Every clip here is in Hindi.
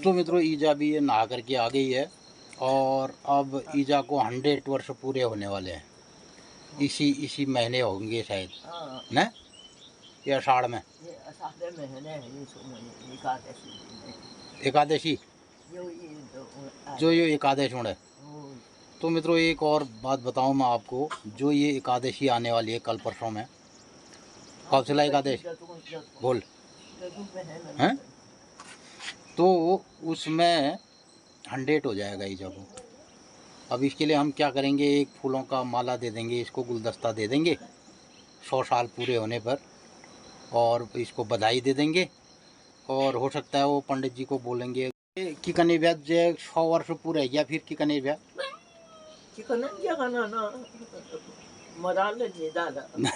तो मित्रों ईजा भी ये नहा करके आ गई है और अब ईजा को 100 वर्ष पूरे होने वाले हैं। इसी महीने होंगे शायद, हाँ, न या आषाढ़ में। ये आषाढ़ महीने है, ये सोमवार एकादशी दिन है। एकादशी जो ये एकादश है। तो मित्रों एक और बात बताऊं मैं आपको, जो ये एकादशी आने वाली है कल परसों में, कौशला एकादश बोल हैं, तो उसमें 100 हो जाएगा ईजा को। अब इसके लिए हम क्या करेंगे, एक फूलों का माला दे देंगे इसको, गुलदस्ता दे देंगे 100 साल पूरे होने पर, और इसको बधाई दे देंगे। और हो सकता है वो पंडित जी को बोलेंगे कि कने ब्याह 100 वर्ष पूरे या फिर कि कने ब्याह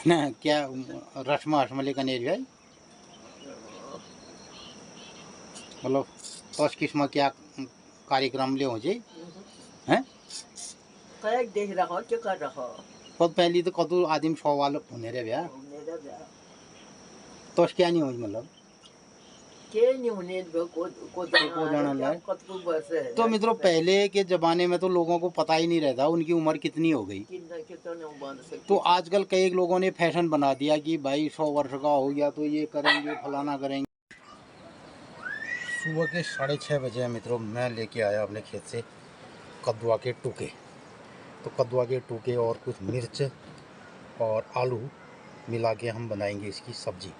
ना क्या रस्म हस्म कने ब्याह मतलब तो किस्म क्या कार्यक्रम ले हो जाए हैं देख रहा क्या कर रहा बहुत पहली तो कदू आदमी 100 वाल होने रे ब्याह तो क्या नहीं हो मतलब तो मित्रों पहले के ज़माने में तो लोगों को पता ही नहीं रहता उनकी उम्र कितनी हो गई। तो आजकल कई लोगों ने फैशन बना दिया कि भाई 100 वर्ष का हो गया तो ये करेंगे फलाना करेंगे। सुबह के 6:30 बजे मित्रों मैं लेके आया अपने खेत से कद्दुआ के टूके। तो कद्दुआ के टूके और कुछ मिर्च और आलू मिला के हम बनाएंगे इसकी सब्ज़ी।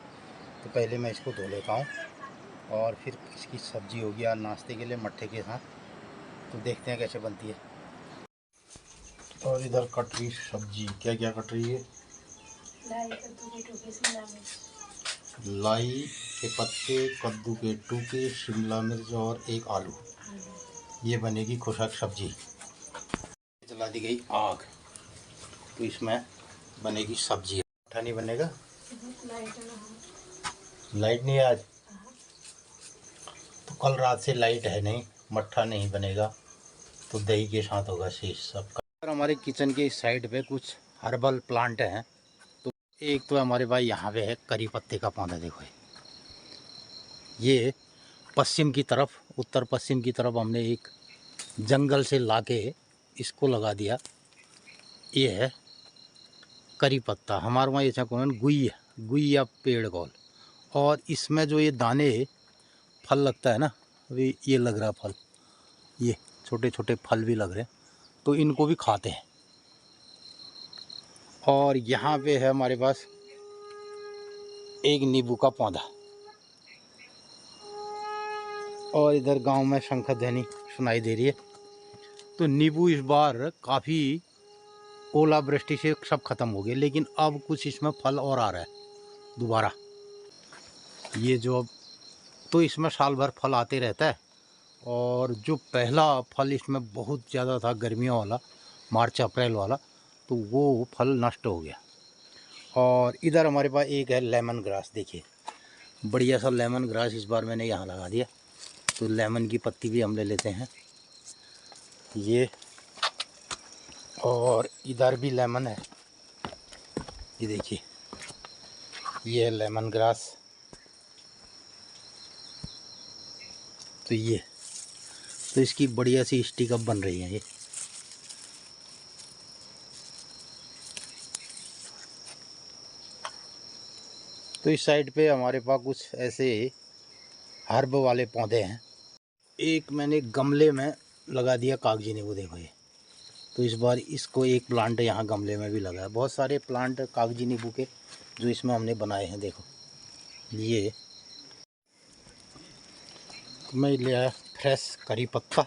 तो पहले मैं इसको धो लेता हूँ और फिर इसकी सब्ज़ी होगी यार नाश्ते के लिए मट्ठे के साथ। तो देखते हैं कैसे बनती है। और इधर कट रही सब्ज़ी, क्या क्या कट रही है, लाई के पत्ते, कद्दू के टूके, शिमला मिर्च और एक आलू, ये बनेगी खुशक सब्ज़ी। जला दी गई आग, तो इसमें बनेगी सब्ज़ी। मट्ठा नहीं बनेगा, लाइट नहीं है आज, तो कल रात से लाइट है नहीं, मट्ठा नहीं बनेगा, तो दही के साथ होगा शेष सब। हमारे किचन के इस साइड पे कुछ हर्बल प्लांट हैं। तो एक तो हमारे भाई यहाँ पे है करी पत्ते का पौधा, देखो ये पश्चिम की तरफ, उत्तर पश्चिम की तरफ हमने एक जंगल से लाके इसको लगा दिया। ये है करी पत्ता, हमारे वहाँ ऐसा कौन गुइया पेड़ कौल। और इसमें जो ये दाने फल लगता है ना, अभी ये लग रहा फल, ये छोटे छोटे फल भी लग रहे हैं, तो इनको भी खाते हैं। और यहाँ पे है हमारे पास एक नींबू का पौधा, और इधर गांव में शंखध्वनि सुनाई दे रही है। तो नींबू इस बार काफ़ी ओलावृष्टि से सब खत्म हो गए, लेकिन अब कुछ इसमें फल और आ रहा है दोबारा। ये जो अब तो इसमें साल भर फल आते रहता है। और जो पहला फल इसमें बहुत ज़्यादा था गर्मियों वाला, मार्च अप्रैल वाला, तो वो फल नष्ट हो गया। और इधर हमारे पास एक है लेमन ग्रास, देखिए बढ़िया सा लेमन ग्रास इस बार मैंने यहाँ लगा दिया। तो लेमन की पत्ती भी हम ले लेते हैं ये। और इधर भी लेमन है, ये देखिए ये है लेमन ग्रास। तो ये तो इसकी बढ़िया सी स्टिक अप बन रही है ये। तो इस साइड पे हमारे पास कुछ ऐसे हर्ब वाले पौधे हैं। एक मैंने गमले में लगा दिया कागजी नींबू, देखो ये। तो इस बार इसको एक प्लांट यहाँ गमले में भी लगा है। बहुत सारे प्लांट कागजी नींबू के जो इसमें हमने बनाए हैं, देखो ये मैं ले आया फ्रेश करी पत्ता।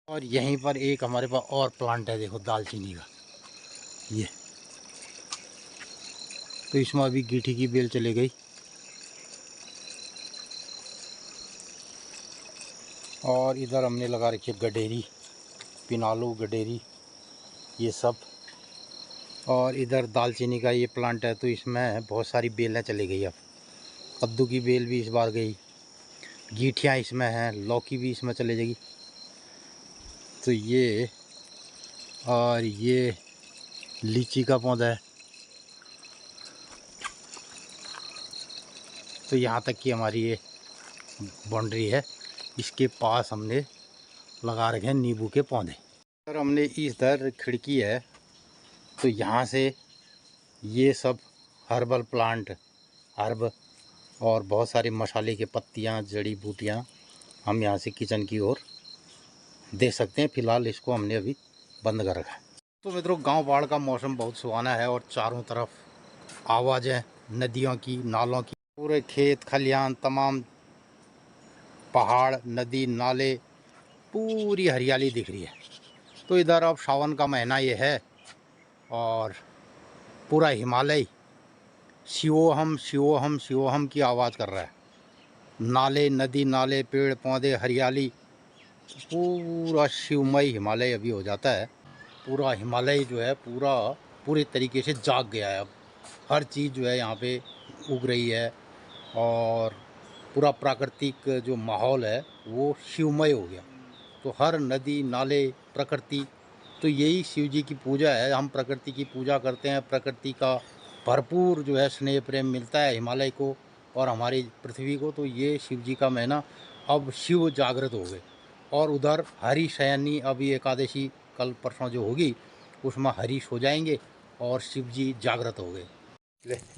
और यहीं पर एक हमारे पास और प्लांट है, देखो दालचीनी का ये। तो इसमें अभी गीठी की बेल चली गई। और इधर हमने लगा रखी है गडेरी, पिनालू गडेरी ये सब। और इधर दालचीनी का ये प्लांट है, तो इसमें बहुत सारी बेलें चली गई। अब कद्दू की बेल भी इस बार गई, गीठियाँ इसमें हैं, लौकी भी इसमें चले जाएगी। तो ये और ये लीची का पौधा है। तो यहाँ तक की हमारी ये बाउंड्री है। इसके पास हमने लगा रखे हैं नींबू के पौधे। और हमने इधर खिड़की है तो यहाँ से ये सब हर्बल प्लांट, हर्ब और बहुत सारी मसाले के पत्तियाँ, जड़ी बूटियाँ हम यहाँ से किचन की ओर दे सकते हैं। फ़िलहाल इसको हमने अभी बंद कर रखा है। तो मित्रों, गांव बाढ़ का मौसम बहुत सुहाना है और चारों तरफ आवाज़ें नदियों की, नालों की, पूरे खेत खलियान, तमाम पहाड़, नदी, नाले, पूरी हरियाली दिख रही है। तो इधर अब सावन का महीना ये है और पूरा हिमालय शिवोहम शिवोहम शिवोहम की आवाज़ कर रहा है। नाले, नदी नाले, पेड़ पौधे, हरियाली, पूरा शिवमय हिमालय अभी हो जाता है। पूरा हिमालय जो है पूरे तरीके से जाग गया है। अब हर चीज़ जो है यहाँ पे उग रही है और पूरा प्राकृतिक जो माहौल है वो शिवमय हो गया। तो हर नदी नाले, प्रकृति, तो यही शिव जी की पूजा है। हम प्रकृति की पूजा करते हैं। प्रकृति का भरपूर जो है स्नेह प्रेम मिलता है हिमालय को और हमारी पृथ्वी को। तो ये शिव जी का महीना, अब शिव जागृत हो गए। और उधर हरि शयनी, अभी एकादशी कल परसों जो होगी उसमें हरीश हो जाएंगे और शिव जी जागृत हो गए।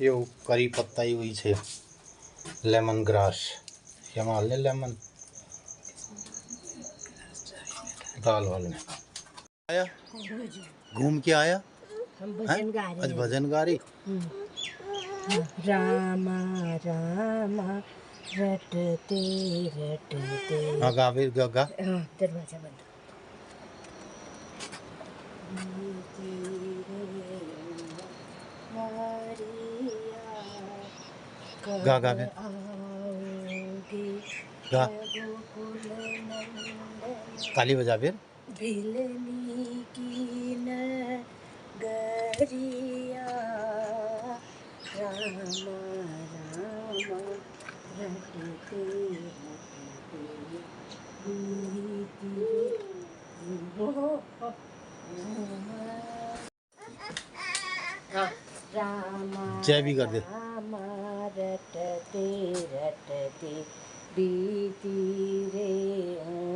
ये करी पत्ता ही हुई छे, लेमन ग्रास, हिमालय लेमन दाल वाल में आया, घूम के आया। हम भजन गा रहे आज हैं। भजन गा रही। रामा रामा रटते रटते। हाँ गा, फिर गा। हाँ, दरवाजा बंद। गा गा फिर गा, ताली बजा फिर। भिलनी की नगरिया रामा रामा रटते रामा जय भी कर दे। रामा रटते रटते बीती रे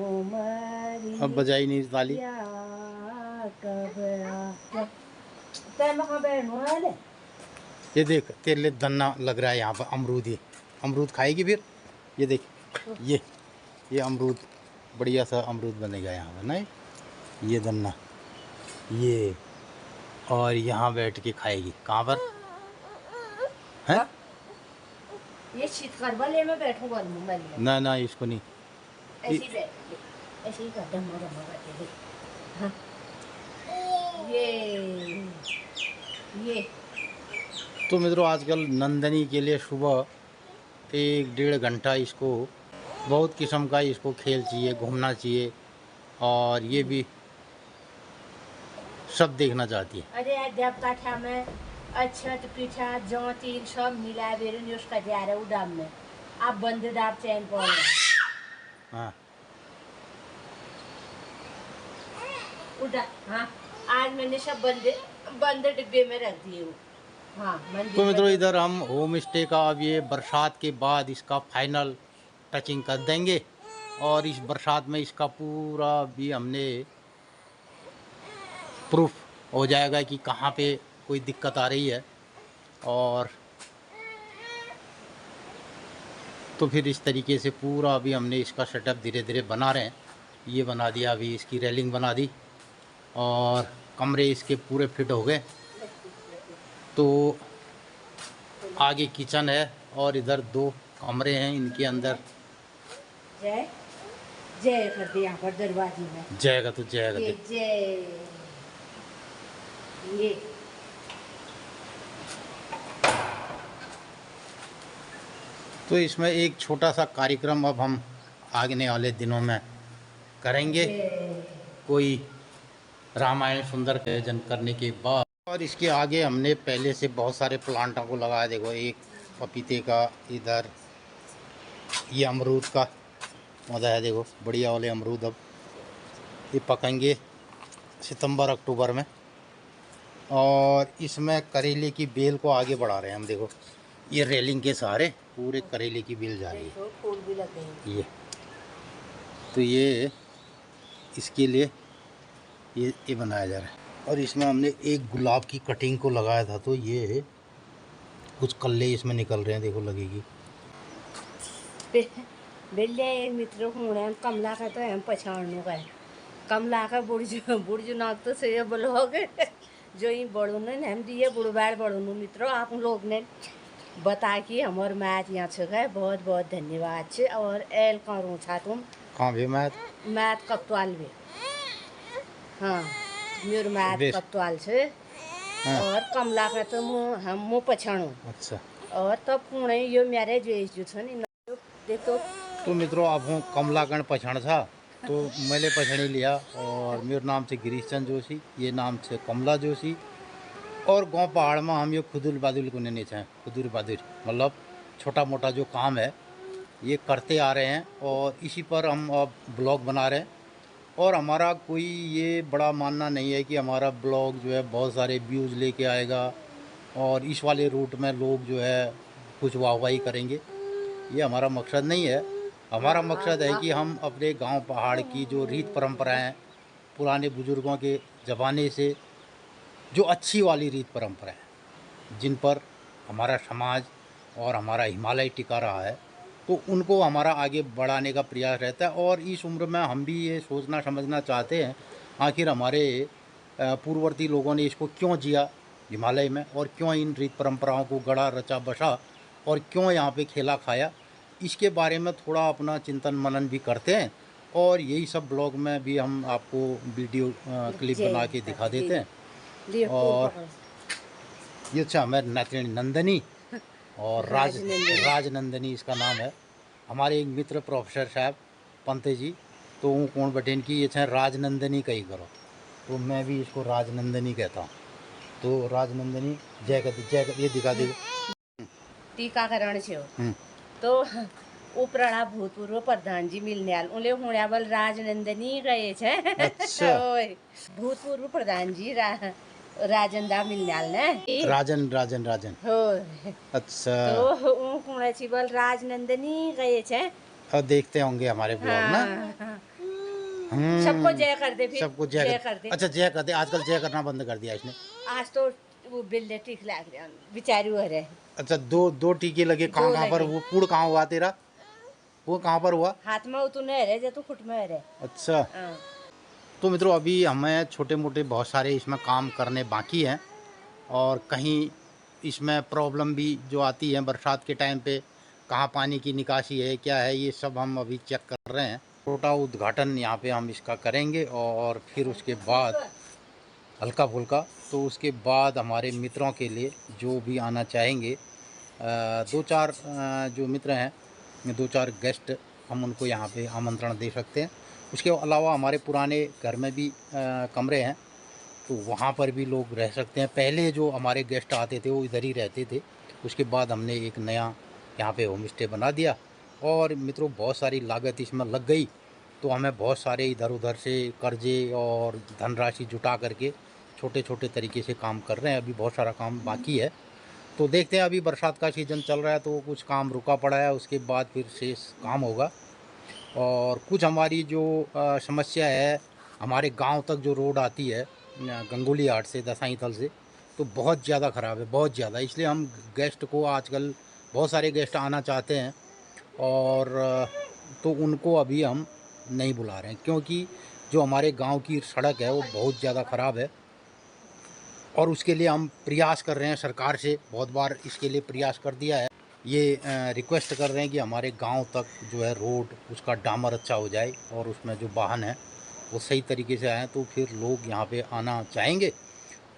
उमरिया। अब बजाई नहीं ताली। ये देख, तेरे लिए धन्ना लग रहा है यहाँ पर अमरूद। ये अमरूद खाएगी फिर। ये देख, ये अमरूद, बढ़िया सा अमरूद बनेगा यहाँ पर। नहीं, ये धन्ना, ये, और यहाँ बैठ के खाएगी। कहाँ पर है? ये शीतकर वाले में बैठूंगा ना ना, इसको नहीं। ऐसे ही बैठ, ऐसे ही कर धम्मा धम्मा करके देख। हाँ, ये तो मित्रों, आजकल नंदनी के लिए सुबह 1-1.5 घंटा इसको बहुत किस्म का इसको खेल चाहिए, घूमना चाहिए और ये भी सब देखना चाहती है। अरे देवता था में अक्षत पीछा जौ तीन सब मिला बेरन उसका जा रहा उड़ाम में। आप बंद दाब चैन पर। हाँ, उड़ा। हाँ, आज मैंने सब बंद डिब्बे में रख दिए वो। हाँ, तो मित्रों, इधर हम होम स्टे का अब ये बरसात के बाद इसका फाइनल टचिंग कर देंगे और इस बरसात में इसका पूरा भी हमने प्रूफ हो जाएगा कि कहाँ पे कोई दिक्कत आ रही है। और तो फिर इस तरीके से पूरा अभी हमने इसका सेटअप धीरे धीरे बना रहे हैं। ये बना दिया, अभी इसकी रेलिंग बना दी और कमरे इसके पूरे फिट हो गए। तो आगे किचन है और इधर 2 कमरे हैं, इनके अंदर जय जय कर दे यहाँ पर दरवाजे में। जाएगा तो जाएगा। ये जय, ये तो इसमें एक छोटा सा कार्यक्रम अब हम आने वाले दिनों में करेंगे। कोई रामायण सुंदर आयोजन करने के बाद। और इसके आगे हमने पहले से बहुत सारे प्लांटों को लगाया। देखो, एक पपीते का, इधर ये अमरूद का पौधा है। देखो, बढ़िया वाले अमरूद अब ये पकेंगे सितंबर अक्टूबर में। और इसमें करेले की बेल को आगे बढ़ा रहे हैं हम। देखो, ये रेलिंग के सहारे पूरे करेले की बेल जा रही है। फूल भी लगे हैं। ये तो ये इसके लिए ये बनाया जा रहा है। और इसमें हमने एक गुलाब की कटिंग को लगाया था, तो ये कुछ कल्ले इसमें निकल रहे हैं, देखो लगेगी। बेल्ले मित्र हूँ कमला का तो हम पछाड़नू का है। कमला का बुढ़जू नाक तो से ब्लॉग जो ही बड़ून हम दिए बुढ़बाड़ बड़ून मित्रों आप लोग ने बता कि हमार मैथ यहाँ छे बहुत बहुत धन्यवाद छे। और एल करूँ छा तुम कहाँ भी मैथ कप्ताल भी हाँ मेरे मैथ कप्ताल छे। हाँ। और कमला का तो हम पछाणू। अच्छा। और तब पुणे यो मेरे जो छे नी देखो। तो मित्रों आप हूँ कमलागण पछाण था, तो मैंने पछाणी लिया। और मेरा नाम से गिरीश चंद जोशी, ये नाम से कमला जोशी। और गांव पहाड़ में हम ये खुदुर बादुल को नहीं चाहें, खुदुर बादुर मतलब छोटा मोटा जो काम है ये करते आ रहे हैं। और इसी पर हम अब ब्लॉग बना रहे हैं। और हमारा कोई ये बड़ा मानना नहीं है कि हमारा ब्लॉग जो है बहुत सारे व्यूज़ लेके आएगा और इस वाले रूट में लोग जो है कुछ वाहवाही करेंगे, ये हमारा मकसद नहीं है। हमारा मकसद है कि हम अपने गांव पहाड़ की जो रीत परंपराएं पुराने बुजुर्गों के ज़माने से जो अच्छी वाली रीत परंपराएं जिन पर हमारा समाज और हमारा हिमालय टिका रहा है, तो उनको हमारा आगे बढ़ाने का प्रयास रहता है। और इस उम्र में हम भी ये सोचना समझना चाहते हैं आखिर हमारे पूर्ववर्ती लोगों ने इसको क्यों जिया हिमालय में, और क्यों इन रीत परंपराओं को गढ़ा रचा बसा, और क्यों यहाँ पे खेला खाया, इसके बारे में थोड़ा अपना चिंतन मनन भी करते हैं। और यही सब ब्लॉग में भी हम आपको वीडियो क्लिप बना के दिखा देते हैं। और ये अच्छा हमारे नातिनी नंदनी और राजनंदनी इसका नाम है। हमारे एक मित्र प्रोफेसर साहब पंते जी, तो वो कौन बटेन की ये चाहे राजनंदनी का ही करो, तो मैं भी इसको राजनंदनी कहता हूँ। तो राजनंदनी जय ये दिखा देगा टीकाकरण छे तो उपराणा भूतपूर्व प्रधान जी मिलने आल उन्हें हुण्याबल राजनंदनी गए छे। अच्छा। भूतपूर्व प्रधान जी राजनदा मिलने आल ने राजन हो। अच्छा। तो कुणे छी बल राजनंदनी गए छे। अब देखते होंगे हमारे ब्लॉग ना। सबको जय कर दे, फिर सबको जय कर दे। अच्छा जय कर दे, आजकल जय करना बंद कर दिया इसने। आज तो वो बिल्ले टीक लग रहे बेचारी हो रहे। अच्छा दो टीके लगे। कहाँ पर वो पूड़ कहाँ हुआ तेरा, वो कहाँ पर हुआ? हाथ में तू नहीं रहे तो फुट में रहे। अच्छा। तो मित्रों अभी हमें छोटे मोटे बहुत सारे इसमें काम करने बाकी हैं। और कहीं इसमें प्रॉब्लम भी जो आती है बरसात के टाइम पे, कहाँ पानी की निकासी है क्या है, ये सब हम अभी चेक कर रहे हैं। छोटा उद्घाटन यहाँ पे हम इसका करेंगे और फिर उसके बाद हल्का फुल्का, तो उसके बाद हमारे मित्रों के लिए जो भी आना चाहेंगे, दो चार जो मित्र हैं, दो चार गेस्ट हम उनको यहाँ पे आमंत्रण दे सकते हैं। उसके अलावा हमारे पुराने घर में भी कमरे हैं, तो वहाँ पर भी लोग रह सकते हैं। पहले जो हमारे गेस्ट आते थे वो इधर ही रहते थे, उसके बाद हमने एक नया यहाँ पे होम स्टे बना दिया। और मित्रों बहुत सारी लागत इसमें लग गई, तो हमें बहुत सारे इधर उधर से कर्जे और धनराशि जुटा करके छोटे छोटे तरीके से काम कर रहे हैं। अभी बहुत सारा काम बाकी है, तो देखते हैं। अभी बरसात का सीज़न चल रहा है तो कुछ काम रुका पड़ा है, उसके बाद फिर शेष काम होगा। और कुछ हमारी जो समस्या है, हमारे गांव तक जो रोड आती है गंगोली हाट से दसाई थल से, तो बहुत ज़्यादा ख़राब है, बहुत ज़्यादा। इसलिए हम गेस्ट को आजकल बहुत सारे गेस्ट आना चाहते हैं, और तो उनको अभी हम नहीं बुला रहे हैं, क्योंकि जो हमारे गांव की सड़क है वो बहुत ज़्यादा ख़राब है। और उसके लिए हम प्रयास कर रहे हैं, सरकार से बहुत बार इसके लिए प्रयास कर दिया है। ये रिक्वेस्ट कर रहे हैं कि हमारे गांव तक जो है रोड उसका डामर अच्छा हो जाए, और उसमें जो वाहन है वो सही तरीके से आए, तो फिर लोग यहाँ पे आना चाहेंगे।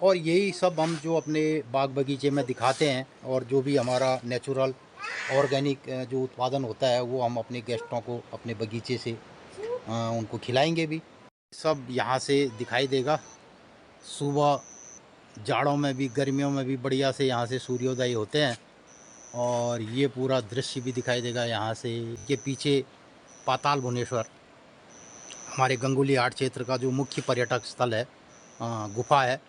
और यही सब हम जो अपने बाग बगीचे में दिखाते हैं, और जो भी हमारा नेचुरल ऑर्गेनिक जो उत्पादन होता है वो हम अपने गेस्टों को अपने बगीचे से उनको खिलाएंगे भी। सब यहाँ से दिखाई देगा। सुबह जाड़ों में भी गर्मियों में भी बढ़िया से यहाँ से सूर्योदय होते हैं, और ये पूरा दृश्य भी दिखाई देगा यहाँ से। ये पीछे पाताल भुवनेश्वर हमारे गंगोली हाट क्षेत्र का जो मुख्य पर्यटक स्थल है, गुफा है।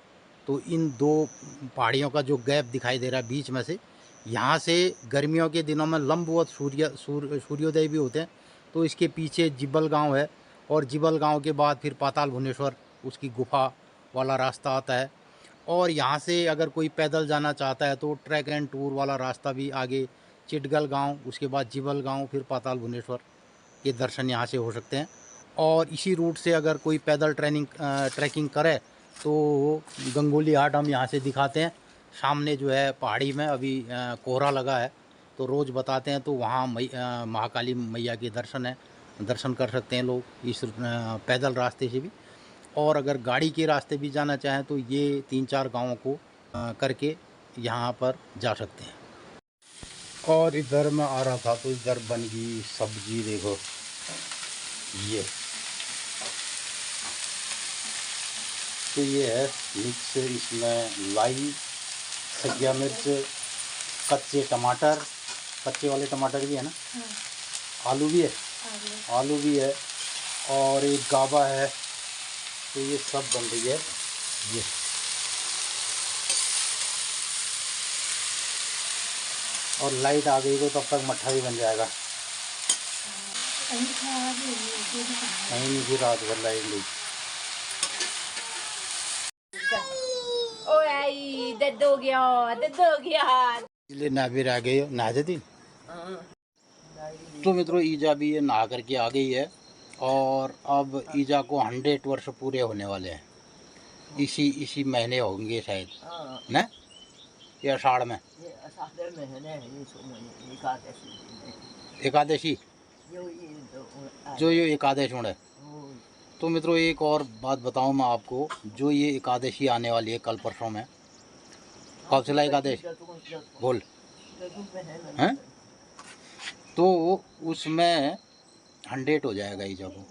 तो इन दो पहाड़ियों का जो गैप दिखाई दे रहा है बीच में से, यहाँ से गर्मियों के दिनों में लंबवत सूर्योदय भी होते हैं। तो इसके पीछे जिब्बल गांव है, और जिब्बल गांव के बाद फिर पाताल भुवनेश्वर उसकी गुफा वाला रास्ता आता है। और यहाँ से अगर कोई पैदल जाना चाहता है तो ट्रैक एंड टूर वाला रास्ता भी आगे चिटगल गांव, उसके बाद जिब्बल गांव, फिर पाताल भुवनेश्वर के दर्शन यहाँ से हो सकते हैं। और इसी रूट से अगर कोई पैदल ट्रैकिंग करे तो गंगोली हाट हम यहाँ से दिखाते हैं। सामने जो है पहाड़ी में अभी कोहरा लगा है, तो रोज़ बताते हैं, तो वहाँ महाकाली मैया के दर्शन कर सकते हैं लोग इस पैदल रास्ते से भी। और अगर गाड़ी के रास्ते भी जाना चाहें तो ये 3-4 गांवों को करके यहाँ पर जा सकते हैं। और इधर मैं आ रहा था तो इधर बन गई सब्जी, देखो ये, तो ये है मिक्स, इसमें लाई, सब्जिया मिर्च, कच्चे टमाटर, कच्चे वाले टमाटर भी है ना, आलू भी है, आलू भी है, और एक गाबा है। तो ये सब बन रही है ये। और लाइट आ गई तो तब तक मट्ठा भी बन जाएगा। नहीं फिर रात भर लाइट गई। इसलिए ना भी रह गई, नहा जाती। तो मित्रों ईजा भी ये नहा करके आ गई है, और अब ईजा को 100 वर्ष पूरे होने वाले हैं। इसी महीने होंगे शायद, न या आषाढ़ में, एकादशी जो ये एकादश है। तो मित्रों एक और बात बताऊं मैं आपको, जो ये एकादशी आने वाली है कल परसों में, कब से एकादश बोल हैं, तो उसमें 100 हो जाएगा ईजा को।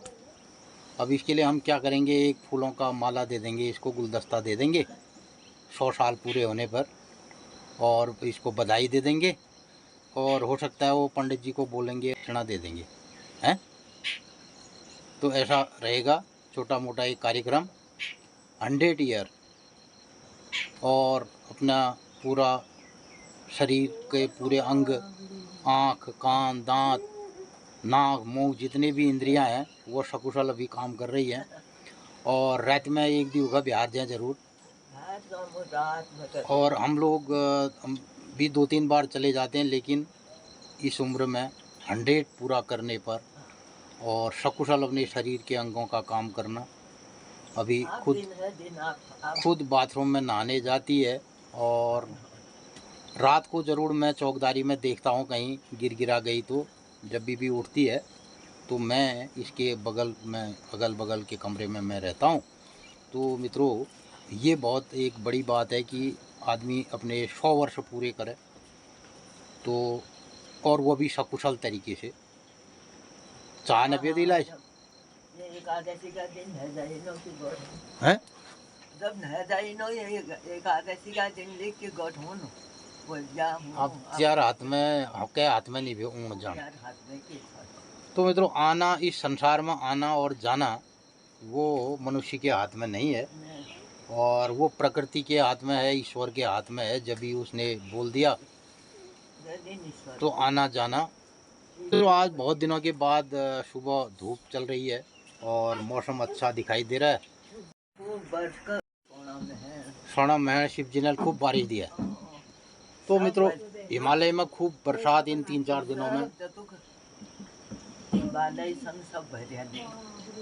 अब इसके लिए हम क्या करेंगे, एक फूलों का माला दे देंगे, इसको गुलदस्ता दे देंगे 100 साल पूरे होने पर, और इसको बधाई दे देंगे, और हो सकता है वो पंडित जी को बोलेंगे दक्षिणा दे देंगे, हैं। तो ऐसा रहेगा छोटा मोटा एक कार्यक्रम 100 ईयर। और अपना पूरा शरीर के पूरे अंग, आँख, कान, दांत, नाक, मुंह, जितने भी इंद्रियां हैं वो सकुशल अभी काम कर रही हैं। और रात में एक भी होगा बिहार जाए ज़रूर। और हम लोग भी 2-3 बार चले जाते हैं, लेकिन इस उम्र में 100 पूरा करने पर और सकुशल अपने शरीर के अंगों का काम करना। अभी खुद बाथरूम में नहाने जाती है, और रात को ज़रूर मैं चौकीदारी में देखता हूँ कहीं गिर गिरा गई, तो जब भी उठती है तो मैं इसके बगल में, अगल बगल के कमरे में मैं रहता हूँ। तो मित्रों ये बहुत एक बड़ी बात है कि आदमी अपने 100 वर्ष पूरे करे, तो और वो भी सकुशल तरीके से। चाह न पिए इलाज एकादशी का दिन है, जब नह जाई नो ये एकादशी का दिन लिख के गठो नो बोल जा। अब चार हाथ में हके हाथ में नहीं भी ऊण जाना। तो मित्रों आना, इस संसार में आना और जाना वो मनुष्य के हाथ में नहीं है, और वो प्रकृति के हाथ में है, ईश्वर के हाथ में है। जब भी उसने बोल दिया तो आना जाना। तो आज बहुत दिनों के बाद सुबह धूप चल रही है और मौसम अच्छा दिखाई दे रहा है। सोना में शिव जी ने खूब बारिश दी है। तो मित्रों हिमालय में खूब बरसात इन 3-4 दिनों में।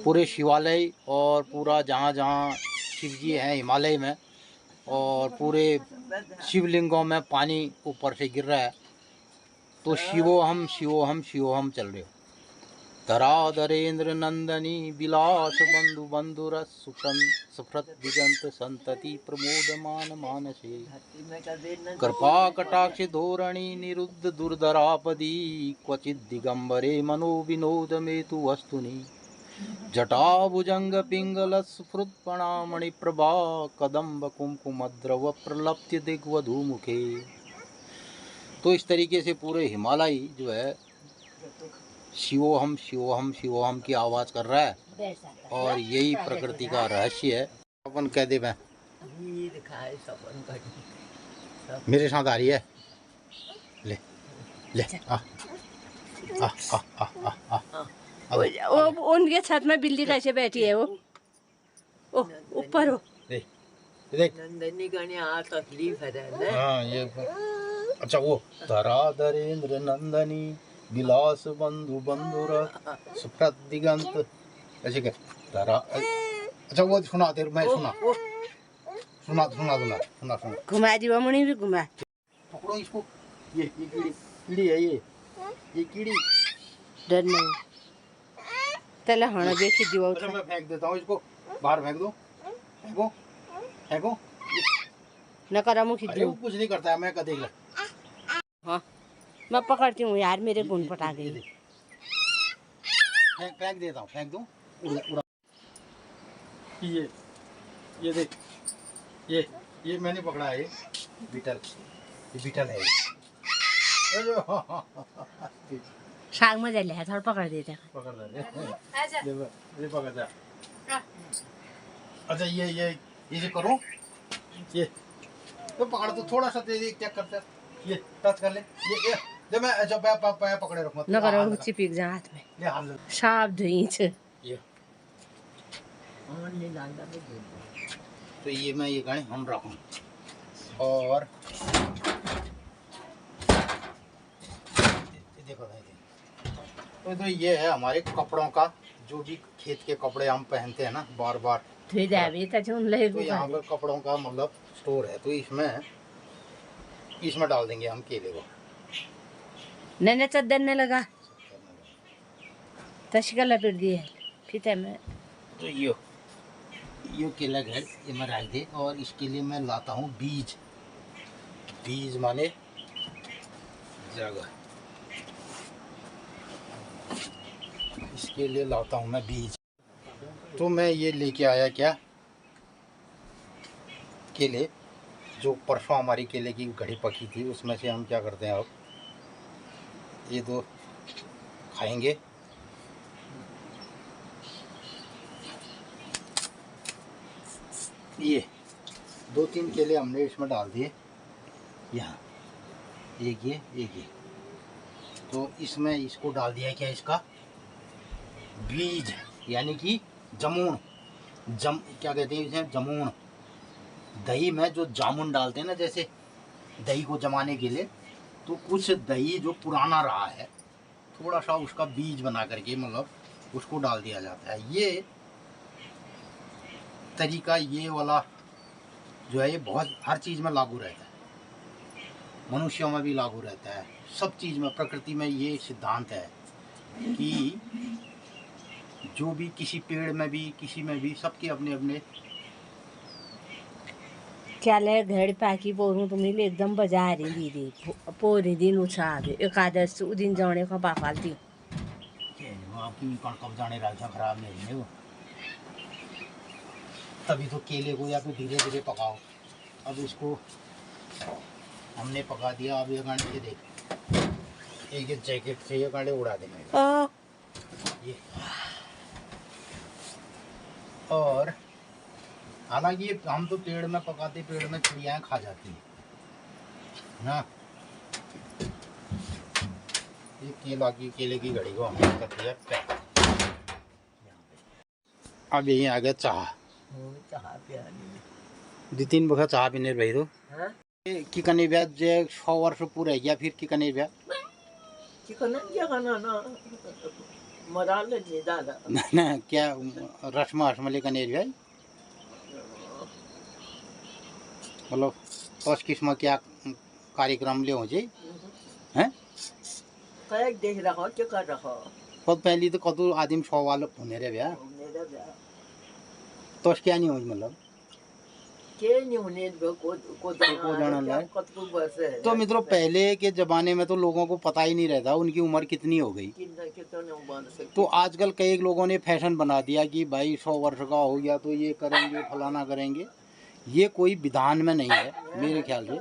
पूरे शिवालय और पूरा जहाँ जहाँ शिव जी हैं हिमालय में, और पूरे शिवलिंगों में पानी ऊपर से गिर रहा है। तो शिवोहम शिवोहम शिवोहम चल रहे हो। धराधरेन्द्र नंदनी विलास बंधु बंधुर सुफ्रत दिगंत संतति प्रमोदमान मानसे कृपा कटाक्ष धोरणी निरुद्ध दुर्धरापदी क्वचित दिगंबरे मनो विनोद मेतु वस्तुनि जटाभुजंग पिंगल स्फुट प्रणामणि प्रभा कदम्ब कुमकुमद्रव प्रलप्य दिग्वधू मुखे। तो इस तरीके से पूरे हिमालय जो है शिवोहम शिवोहम शिवोहम की आवाज़ कर रहा है, और यही प्रकृति का रहस्य है। अपन कह दे मैं मेरे साथ आ रही है, ले ले आ आ आ आ आ, आ। वो उनके छत में बिल्ली कैसे बैठी है वो? ओ ऊपर हो। देख देख। नंदनी का यहाँ तकलीफ है ना। हाँ ये अच्छा वो धराधरेंद्र नंदनी विलास बंधु बंधुर सुप्रत दिगंत ऐसे क्या धरा। अच्छा वो सुना तेरे मैं सुना सुना सुना सुना सुना सुना। घुमा दी मुनी भी घुमा। पकड़ो इसको। ये कीड़ी कीड़ी है ये कीड़ी। डर नहीं तले हाँ देखी दिवा। अच्छा मैं फेंक देता हूँ इसको बाहर फेंक दो फेंको फेंको। न करा मुखी अरे वो दूँ। कुछ नहीं करता है मैं देख ला। हाँ मैं पकड़ती हूँ यार मेरे गुण पटा गई। फेंक देता हूँ फेंक दो उड़ा। ये देख ये मैंने पकड़ा है। ये बीटल है साग में जले है थोड़ा पकड़ देते पकड़ ले पकड़ जा। अच्छा ये करो ये तो पकड़ तो थोड़ा सा दे क्या करता है ये टच कर ले ये जब मैं जब मैं पकड़े रखूंगा न करो चिपक जा हाथ में। ले हाथ ले साफ धुई छे ये नहीं लांदा में दे। तो ये मैं ये गाने हम रखूं और देखो तो ये है हमारे कपड़ों का जो भी खेत के कपड़े हम पहनते हैं ना बार बार धुई दे अभी तो चुन ले। तो यहाँ पर कपड़ों का मतलब स्टोर है तो इसमें डाल देंगे हम केले को। नैने चद्दर ने लगा तशका लपेट दी है फीते में। तो ये केला घर ये मैं रख दे और इसके लिए मैं लाता हूँ बीज माने जगह। इसके लिए लाता हूँ मैं बीज। तो मैं ये लेके आया क्या केले जो परसों हमारी केले की घड़ी पकी थी उसमें से हम क्या करते हैं अब ये दो खाएंगे। ये 2-3 केले हमने इसमें डाल दिए यहाँ एक ये तो इसमें इसको डाल दिया क्या इसका बीज यानी कि जामुन क्या कहते हैं इसे जामुन। दही में जो जामुन डालते हैं ना जैसे दही को जमाने के लिए तो कुछ दही जो पुराना रहा है थोड़ा सा उसका बीज बना करके मतलब उसको डाल दिया जाता है। ये तरीका ये वाला जो है ये बहुत हर चीज़ में लागू रहता है मनुष्यों में भी लागू रहता है सब चीज़ में प्रकृति में ये सिद्धांत है कि जो भी किसी पेड़ में भी किसी में भी सबके अपने अपने क्या ले घर पाकी पोरू तुम्हें एकदम बाजार दीदी पोरी दिन उछा दे एकादश दिन जाने का बापालती आपकी कब जाने राजा खराब नहीं है वो तभी तो केले को या फिर धीरे धीरे पकाओ। अब इसको हमने पका दिया अब ये गांडे देख एक जैकेट से ये गांडे उड़ा देंगे ये। और हालांकि ये हम तो पेड़ में पकाते पेड़ में चिड़ियाँ खा जाती हैं ना। ये केले की घड़ी को हमने कर दिया पैक। अब यही आ गया चाह 2-3 बखत चाह पीने भाई तो कि कने ब्याह जे 100 वर्ष पूरे गया फिर कि कने ब्याह ना क्या रस्म हस्म कने ब्याह मतलब उस किस्म क्या कार्यक्रम ले हो जी हैं देख रहा क्या कर रहा बहुत पहली तो कदू आदिम 100 वाले होने रे ब्याह तो क्या नहीं हो मतलब तो मित्रों पहले के जमाने में तो लोगों को पता ही नहीं रहता उनकी उम्र कितनी हो गई। तो आजकल कई लोगों ने फैशन बना दिया कि भाई 100 वर्ष का हो गया तो ये करेंगे फलाना करेंगे। ये कोई विधान में नहीं है मेरे ख्याल से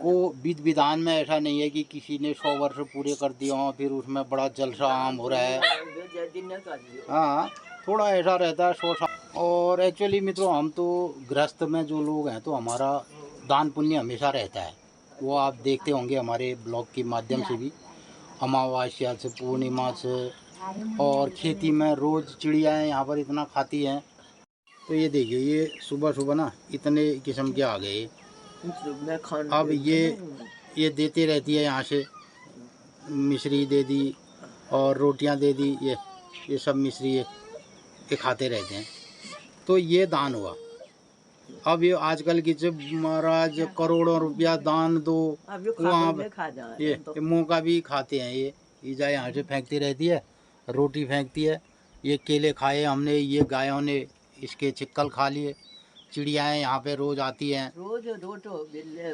वो विधान में ऐसा नहीं है कि किसी ने 100 वर्ष पूरे कर दिया हो फिर उसमें बड़ा जलसा आम हो रहा है। हाँ थोड़ा ऐसा रहता है 100 साल। और एक्चुअली मित्रों हम तो गृहस्थ में जो लोग हैं तो हमारा दान पुण्य हमेशा रहता है। वो आप देखते होंगे हमारे ब्लॉग के माध्यम से भी अमावस्या से पूर्णिमा से और खेती में रोज़ चिड़ियाएँ यहाँ पर इतना खाती हैं। तो ये देखिए, ये सुबह सुबह ना इतने किस्म के आ गए। मैं खान अब ये देती रहती है, यहाँ से मिश्री दे दी और रोटियां दे दी। ये सब मिश्री ये खाते रहते हैं। तो ये दान हुआ। अब ये आजकल की जब महाराज करोड़ों रुपया दान दो, अब जो वहाँ खा खा जा ये मौका भी खाते हैं। ये जाए यहाँ से फेंकती रहती है, रोटी फेंकती है। ये केले खाए हमने, ये गायों ने इसके चिक्कल खा लिए। चिड़ियाएँ यहाँ पे रोज़ आती हैं। रोज रोटो बिल्ले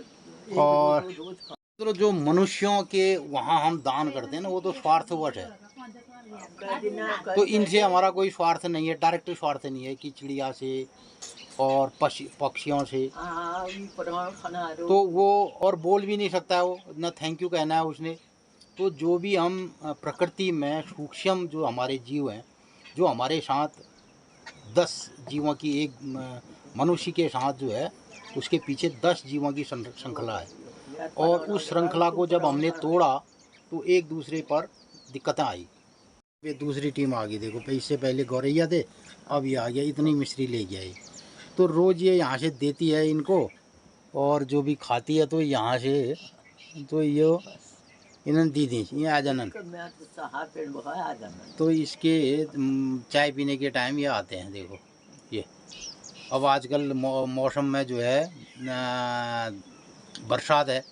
और रोज खा तो जो मनुष्यों के वहाँ हम दान करते हैं ना, वो तो स्वार्थवश है। तो इनसे हमारा कोई स्वार्थ नहीं है, डायरेक्ट स्वार्थ नहीं है कि चिड़िया से और पक्षियों से। तो वो और बोल भी नहीं सकता है, वो ना थैंक यू कहना है उसने। तो जो भी हम प्रकृति में सूक्ष्म जो हमारे जीव हैं, जो हमारे साथ 10 जीवों की एक मनुष्य के साथ जो है, उसके पीछे 10 जीवों की श्रृंखला है। और उस श्रृंखला को जब हमने तोड़ा तो एक दूसरे पर दिक्कतें आई। ये दूसरी टीम आ गई, देखो इससे पहले गौरैया थे, अब ये आ गया, इतनी मिश्री ले गया ये। तो रोज़ ये यहाँ से देती है इनको, और जो भी खाती है तो यहाँ से तो ये इन्होंने दी थी, ये आ जाना। तो इसके चाय पीने के टाइम ये आते हैं, देखो ये। अब आजकल मौसम में जो है बरसात है,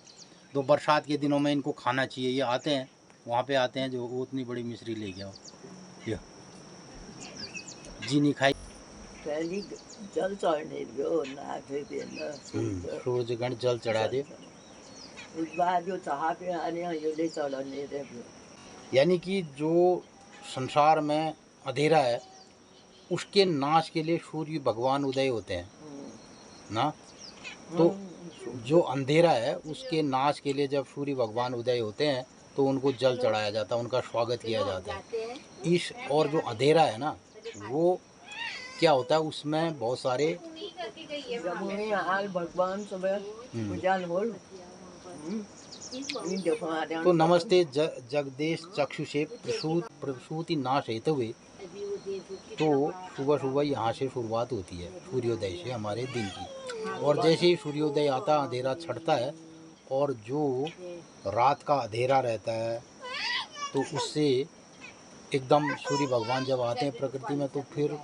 तो बरसात के दिनों में इनको खाना चाहिए। ये आते हैं, वहाँ पे आते हैं, जो उतनी बड़ी मिश्री ले गया ये जी नहीं खाई। पहली जल चढ़ने दो ना सूरजगण जल चढ़ा दे। उस बाद जो चाह पे आने ये ले चढ़ने दे। यानी कि जो संसार में अंधेरा है, उसके नाश के लिए सूर्य भगवान उदय होते हैं ना। तो जो अंधेरा है उसके नाश के लिए जब सूर्य भगवान उदय होते हैं तो उनको जल चढ़ाया जाता है, उनका स्वागत किया जाता है। इस और जो अंधेरा है ना, वो क्या होता है, उसमें बहुत सारे भगवान तो नमस्ते जगदेश चक्षुषे प्रसूति नाश हेतु हुए। तो सुबह सुबह यहाँ से शुरुआत होती है, सूर्योदय से हमारे दिन की। और जैसे ही सूर्योदय आता, अंधेरा छटता है, और जो रात का अंधेरा रहता है, तो उससे एकदम सूर्य भगवान जब आते हैं प्रकृति में, तो फिर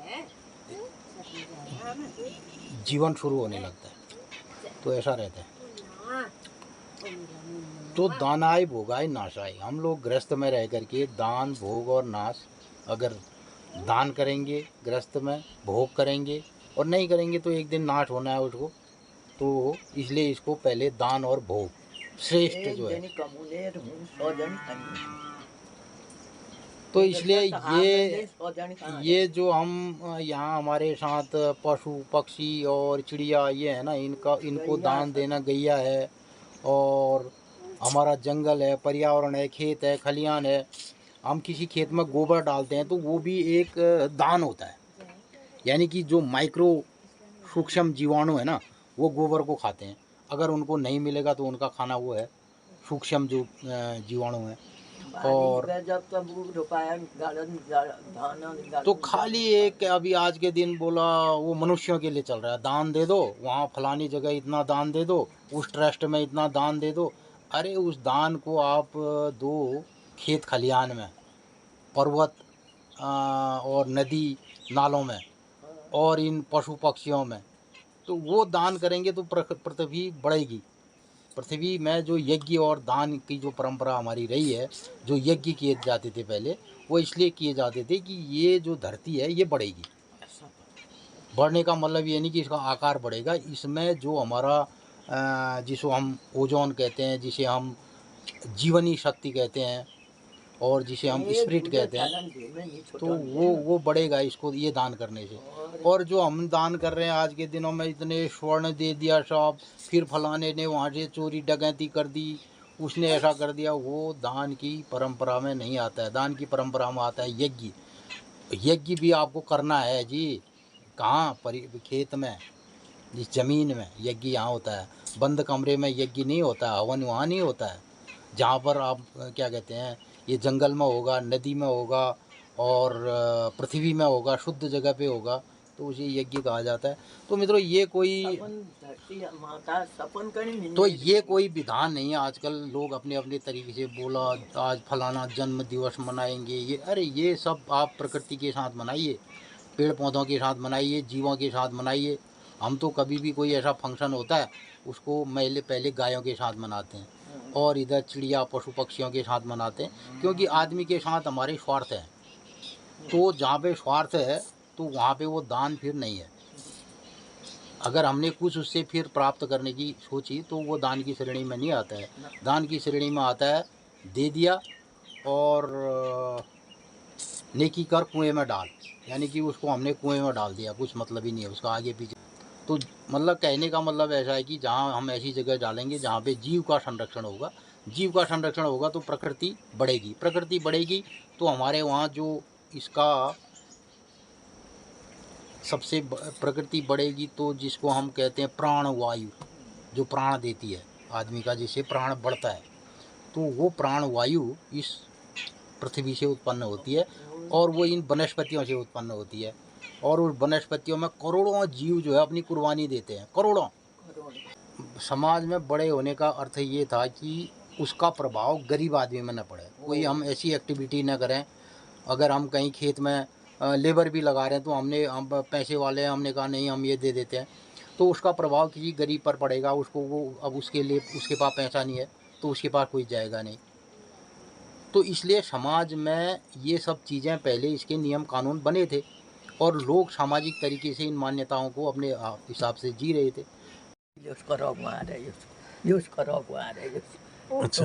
जीवन शुरू होने लगता है। तो ऐसा रहता है। तो दानाय भोगाय नाशाय, हम लोग गृहस्थ में रह करके दान भोग और नाश, अगर दान करेंगे गृहस्थ में, भोग करेंगे और नहीं करेंगे तो एक दिन नाश होना है उसको। तो इसलिए इसको पहले दान और भोग श्रेष्ठ जो है। तो इसलिए ये जो हम यहाँ हमारे साथ पशु पक्षी और चिड़िया ये है ना, इनको दान देना, गैया है और हमारा जंगल है, पर्यावरण है, खेत है, खलियान है। हम किसी खेत में गोबर डालते हैं तो वो भी एक दान होता है। यानी कि जो माइक्रो सूक्ष्म जीवाणु है ना, वो गोबर को खाते हैं। अगर उनको नहीं मिलेगा तो उनका खाना वो है सूक्ष्म जो जीवाणु है। और तो खाली एक अभी आज के दिन बोला वो मनुष्यों के लिए चल रहा है, दान दे दो, वहाँ फलानी जगह इतना दान दे दो, उस ट्रस्ट में इतना दान दे दो। अरे उस दान को आप दो खेत खलियान में, पर्वत और नदी नालों में और इन पशु पक्षियों में। तो वो दान करेंगे तो पृथ्वी बढ़ेगी। पृथ्वी में जो यज्ञ और दान की जो परंपरा हमारी रही है, जो यज्ञ किए जाते थे पहले, वो इसलिए किए जाते थे कि ये जो धरती है ये बढ़ेगी। बढ़ने का मतलब ये नहीं कि इसका आकार बढ़ेगा, इसमें जो हमारा जिसको हम ओजोन कहते हैं, जिसे हम जीवनी शक्ति कहते हैं और जिसे हम स्पिरिट कहते हैं, तो वो बढ़ेगा इसको ये दान करने से। और जो हम दान कर रहे हैं आज के दिनों में, इतने स्वर्ण दे दिया सब, फिर फलाने ने वहाँ से चोरी डकैती कर दी, उसने ऐसा कर दिया, वो दान की परंपरा में नहीं आता है। दान की परंपरा में आता है यज्ञ। यज्ञ भी आपको करना है जी। कहाँ? खेत में, जिस ज़मीन में यज्ञ यहाँ होता है। बंद कमरे में यज्ञ नहीं होता, हवन वहाँ नहीं होता है। जहाँ पर आप क्या कहते हैं, ये जंगल में होगा, नदी में होगा और पृथ्वी में होगा, शुद्ध जगह पे होगा, तो उसे यज्ञ कहा जाता है। तो मित्रों ये कोई माता सपन करी तो ये कोई विधान नहीं है। आजकल लोग अपने अपने तरीके से बोला आज फलाना जन्म दिवस मनाएंगे, ये अरे ये सब आप प्रकृति के साथ मनाइए, पेड़ पौधों के साथ मनाइए, जीवों के साथ मनाइए। हम तो कभी भी कोई ऐसा फंक्शन होता है उसको पहले गायों के साथ मनाते हैं और इधर चिड़िया पशु पक्षियों के साथ मनाते हैं, क्योंकि आदमी के साथ हमारे स्वार्थ है। तो जहाँ पे स्वार्थ है तो वहाँ पे वो दान फिर नहीं है। अगर हमने कुछ उससे फिर प्राप्त करने की सोची तो वो दान की श्रेणी में नहीं आता है। दान की श्रेणी में आता है दे दिया और नेकी कर कुएं में डाल, यानी कि उसको हमने कुएं में डाल दिया, कुछ मतलब ही नहीं है उसका आगे पीछे। तो मतलब कहने का मतलब ऐसा है कि जहाँ हम ऐसी जगह डालेंगे जहाँ पे जीव का संरक्षण होगा, जीव का संरक्षण होगा तो प्रकृति बढ़ेगी, प्रकृति बढ़ेगी तो हमारे वहाँ जो इसका सबसे प्रकृति बढ़ेगी तो जिसको हम कहते हैं प्राण वायु, जो प्राण देती है आदमी का, जिससे प्राण बढ़ता है, तो वो प्राण वायु इस पृथ्वी से उत्पन्न होती है और वो इन वनस्पतियों से उत्पन्न होती है। और उस वनस्पतियों में करोड़ों जीव जो है अपनी कुर्बानी देते हैं, करोड़ों। समाज में बड़े होने का अर्थ ये था कि उसका प्रभाव गरीब आदमी में न पड़े, कोई हम ऐसी एक्टिविटी न करें। अगर हम कहीं खेत में लेबर भी लगा रहे हैं तो हम पैसे वाले हैं, हमने कहा नहीं हम ये दे देते हैं, तो उसका प्रभाव किसी गरीब पर पड़ेगा। उसको वो अब उसके लिए उसके पास पैसा नहीं है तो उसके पास कोई जाएगा नहीं। तो इसलिए समाज में ये सब चीज़ें पहले इसके नियम कानून बने थे और लोग सामाजिक तरीके से इन मान्यताओं को अपने हिसाब से जी रहे थे। अच्छा,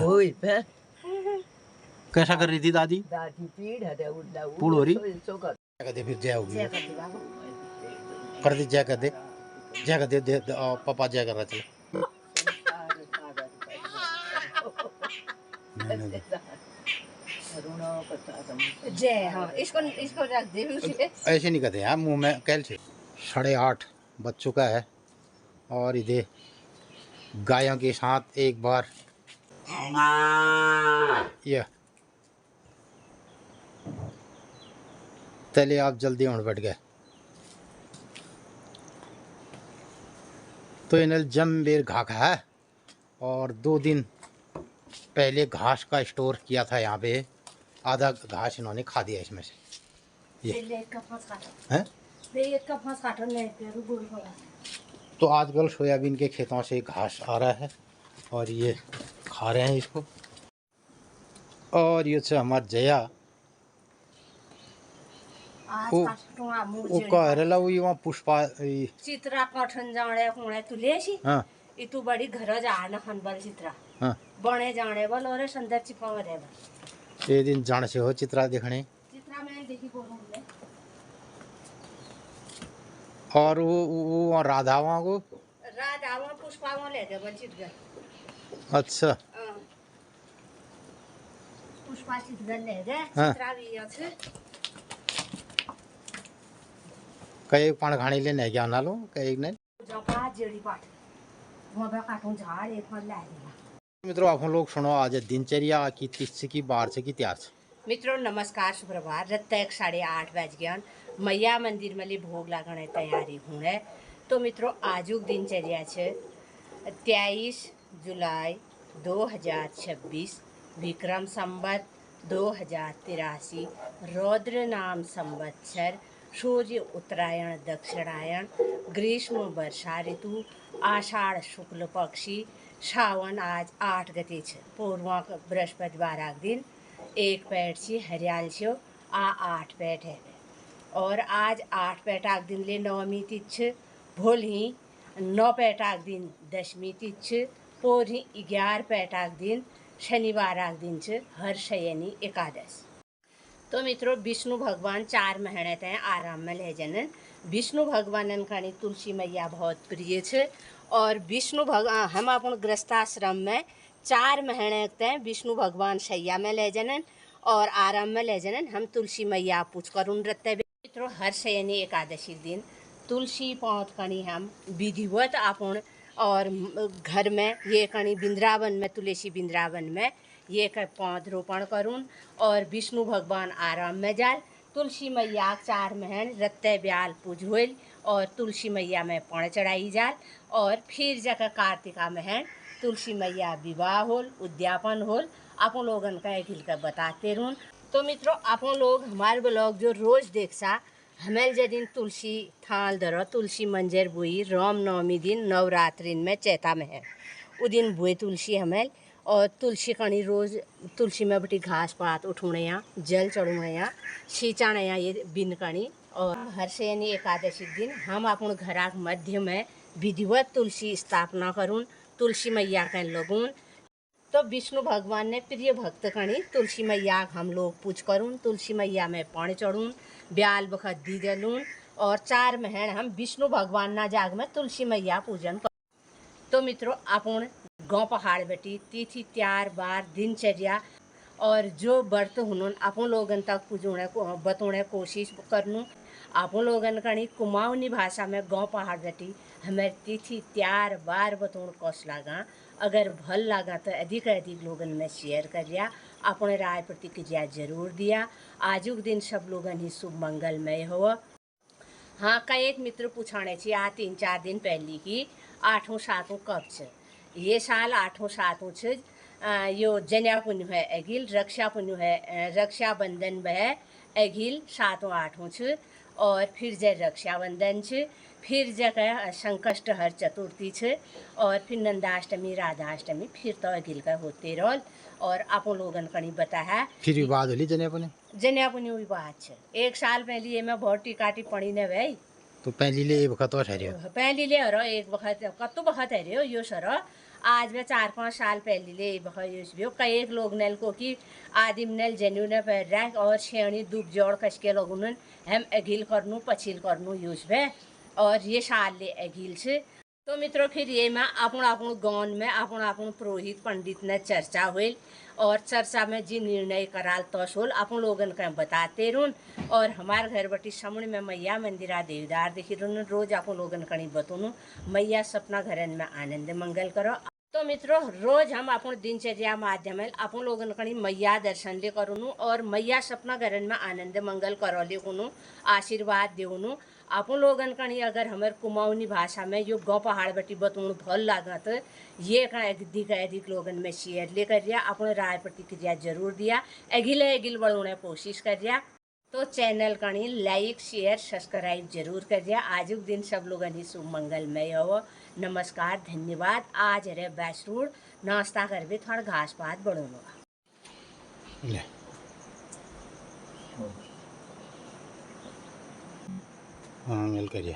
कैसा कर रही थी दादी? पूड़ हो रही? जय कर दे, फिर जय होगी। जय कर दे बाबू। कर दे, जय कर दे, जय कर दे, पापा जय कर रहा चले। जय, हाँ इसको इसको रख दे उसी पे। ऐसे नहीं कहते यार, मुंह में कैल से। 8:30 बज चुका है और इधर गायों के साथ एक बार यह तले आप जल्दी उठ बैठ गए तो इन्हें जम बेर घाघ है और 2 दिन पहले घास का स्टोर किया था यहाँ पे, आधा घास इन्होंने खा दिया इसमें से। ये हैं? तो आजकल सोयाबीन के खेतों से घास आ रहा है और ये खा रहे हैं इसको। और ये हमारा जया वो कह रहा वो वहाँ पुष्पा चित्रा कठन जाने कुणे तुलेशी हाँ इतु बड़ी घर जाना हनबल चित्रा हाँ बने जाने बल और संदर चिपाव रे बल ये दिन जान से हो चित्रा देखने। चित्रा में देखी बोलूं और वो राधा वहाँ को राधा पुष्पा ले गए बल चित गए। अच्छा पुष्पा चित गए ले गए हाँ। चित्रा भी अच्छे कई पान खाने ले नहीं क्या ना लो कई नहीं जपा जेड़ी पाट वहां पे काटूं झाड़ एक फल ला दिया। मित्रों आप लोग सुनो आज दिनचर्या की 30 की 12 से की तैयार से। मित्रों नमस्कार सुप्रभात रत्त 8:30 बज गया मैया मंदिर में ली भोग लागने तैयारी हूँ है। तो मित्रों आजुक दिनचर्या है 23 जुलाई 2026 विक्रम संवत 2083 रौद्र नाम संवत्सर सूर्य उत्तरायण दक्षिणायन ग्रीष्म वर्षा ऋतु आषाढ़ शुक्ल पक्षी श्रावण आज 8 गति पूर्वा बृहस्पतिवार दिन 1 पैट छी हरियाल छो आ 8 पैट है और आज 8 पैटाक दिन ले नवमी तिथि भोल ही 9 पैटाक दिन दशमी तिथि पोर ही 11 पैटाक दिन शनिवार दिन छ हर्षयनी एकादश। तो मित्रों विष्णु भगवान 4 महीने तय आराम में ले जनन विष्णु भगवान खानी तुलसी मैया बहुत प्रिय है और विष्णु भगवान हम अपन गृहस्थाश्रम में 4 महीने तय विष्णु भगवान शैया में ले जनन और आराम में ले जनन हम तुलसी मैया पूछ कर उन रत्ते मित्रों हर्षयनी एकादशी दिन तुलसी पौध कणी हम विधिवत अपन और घर में ये कणी बिंद्रावन में तुलसी बिंद्रावन में ये पौध रोपण करूँ और विष्णु भगवान आराम में जाल तुलसी मैया 4 महीन रत्ते ब्याल पूज होल और तुलसी मैया में पण चढ़ाई जाल और फिर जाकर कार्तिका महीन तुलसी मैया विवाह होल उद्यापन होल। आप लोगन का एक हिल बताते रहूँ। तो मित्रों आप लोग हमारे ब्लॉग जो रोज़ देख सा हमें जे दिन तुलसी थाल धरो तुलसी मंजर बुई राम नवमी दिन नवरात्रि में चैता में है वो दिन बुए तुलसी हमें और तुलसी कणी रोज़ तुलसी में बटी घास पात उठूने यहाँ जल चढ़ूने यहाँ सींचाने यहाँ ये बिन कणी। और हर्षयनी एकादशी दिन हम अपन घरा मध्य में विधिवत तुलसी स्थापना करूँ तुलसी मैया के लगून। तो विष्णु भगवान ने प्रिय भक्त कणी तुलसी मैया हम लोग पूज करूँ तुलसी मैया में पण चढ़ूँ ब्याल बखत दी दलूँ और 4 महीने हम विष्णु भगवान ना जाग में तुलसी मैया पूजन कर। तो मित्रों अपन गाँव पहाड़ बेटी तिथि त्यार बार दिनचर्या और जो व्रत हुन अपन लोगन तक पूजोने को बतोने कोशिश करनू। अपन लोगन कणी कुमाऊनी भाषा में गाँव पहाड़ बेटी हमें तिथि त्यार बार बतोड़ कौश लागा। अगर भल लगा तो अधिक अधिक लोगन में शेयर करिया अपने राय प्रतिक्रिया जरूर दिया। आजुक दिन सब लोगन ही शुभ मंगलमय हो। हाँ कई एक मित्र पूछाने छी आ 3-4 दिन पहले की 8वीं 7वीं कब छ ये साल 8वीं 7वीं छ यो जन्या पुण्य है अगिल रक्षा पुण्य है रक्षाबंधन है अगिल 7वीं 8वीं छ और फिर जय रक्षाबंधन छ फिर जगह संकष्ट हर चतुर्थी छ और फिर नंदाष्टमी राधाष्टमी फिर तो अगिल का होते रोल। और आप लोगन कणी बता है फिर विवाद होली जन्यापुनी हुई बात छ 1 साल पहले ये में बहुत टिकाटी पड़ी ने भाई तो पहली ले एक वक्त और ठहरे पहली ले हरो एक वक्त कत्तो वक्त है यो सर आज में 4-5 साल पहले ले वक्त कई एक लोग नल को कि आदिम नल जन्यू ने पैर रहा और छेणी दुब जोड़ कस के लोगों हम अघिल करनू पछिल करनू यूज भे और ये साल ले अघिल से। तो मित्रों फिर ये में अपन गाँव में अपन पुरोहित पंडित ने चर्चा हुई और चर्चा में जी निर्णय कराल तोस होल अपन लोगन का बताते रहूँ। और हमारे घर बटी सामने में मैया मंदिरा देवदार देखी रहूँ रोज अपन लोगन कणी बतूनू मैया सपना घरन में आनंद मंगल करो। तो मित्रों रोज हम अपन दिनचर्या माध्यम अपन लोगन कणी मैया दर्शन ले करूँ और मैया सपना घरन में आनंद मंगल करो ले कुनू आशीर्वाद देवनू। अपन लोगन कणी अगर हमारे कुमाऊनी भाषा में यो गाँव पहाड़ बटी बतून भल लागत ये का अधिक लोगन में शेयर ले करिया अपने राय प्रतिक्रिया जरूर दिया अगिल बढ़ोने कोशिश करिया। तो चैनल कणी लाइक शेयर सब्सक्राइब जरूर करिया। आजुक दिन सब लोगन ही शुभ मंगलमय हो। नमस्कार धन्यवाद। आज रे बैसरूड नाश्ता करबे थोड़ा घास पात बढ़ोनो हाँ मिल करिए।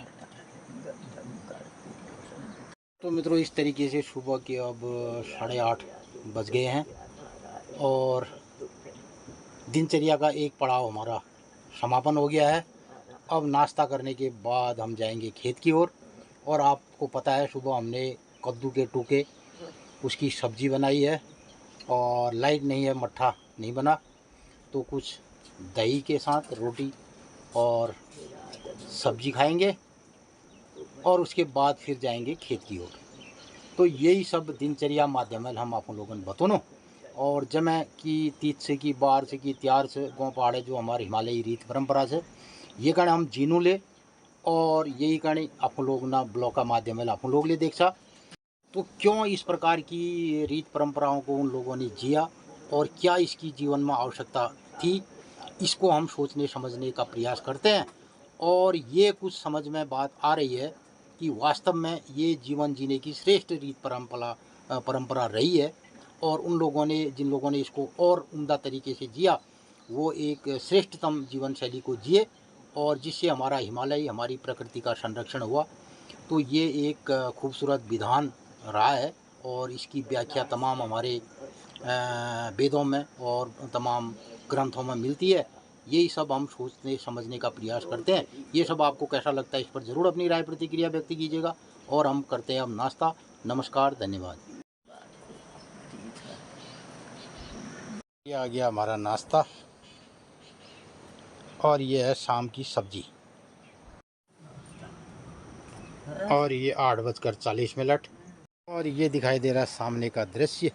तो मित्रों इस तरीके से सुबह के अब 8:30 बज गए हैं और दिनचर्या का एक पड़ाव हमारा समापन हो गया है। अब नाश्ता करने के बाद हम जाएंगे खेत की ओर और आपको पता है सुबह हमने कद्दू के टूके उसकी सब्जी बनाई है और लाइट नहीं है मट्ठा नहीं बना तो कुछ दही के साथ रोटी और सब्जी खाएंगे और उसके बाद फिर जाएंगे खेत की ओर। तो यही सब दिनचर्या माध्यम हम आप लोगन बतोनो और जमे की तीज से की बार से की त्यार से गाँव पहाड़े जो हमारे हिमालयी रीत परंपरा से ये कण हम जीनू ले और यही कण आप लोग ना ब्लॉग का माध्यम आप लोग ले देख सा। तो क्यों इस प्रकार की रीत परंपराओं को उन लोगों ने जिया और क्या इसकी जीवन में आवश्यकता थी इसको हम सोचने समझने का प्रयास करते हैं। और ये कुछ समझ में बात आ रही है कि वास्तव में ये जीवन जीने की श्रेष्ठ रीत परंपरा रही है और उन लोगों ने जिन लोगों ने इसको और उम्दा तरीके से जिया वो एक श्रेष्ठतम जीवन शैली को जिए और जिससे हमारा हिमालय हमारी प्रकृति का संरक्षण हुआ। तो ये एक खूबसूरत विधान रहा है और इसकी व्याख्या तमाम हमारे वेदों में और तमाम ग्रंथों में मिलती है। यही सब हम सोचने समझने का प्रयास करते हैं। ये सब आपको कैसा लगता है इस पर ज़रूर अपनी राय प्रतिक्रिया व्यक्त कीजिएगा और हम करते हैं अब नाश्ता। नमस्कार धन्यवाद। ये आ गया हमारा नाश्ता और ये है शाम की सब्जी और ये 8:40 और ये दिखाई दे रहा है सामने का दृश्य।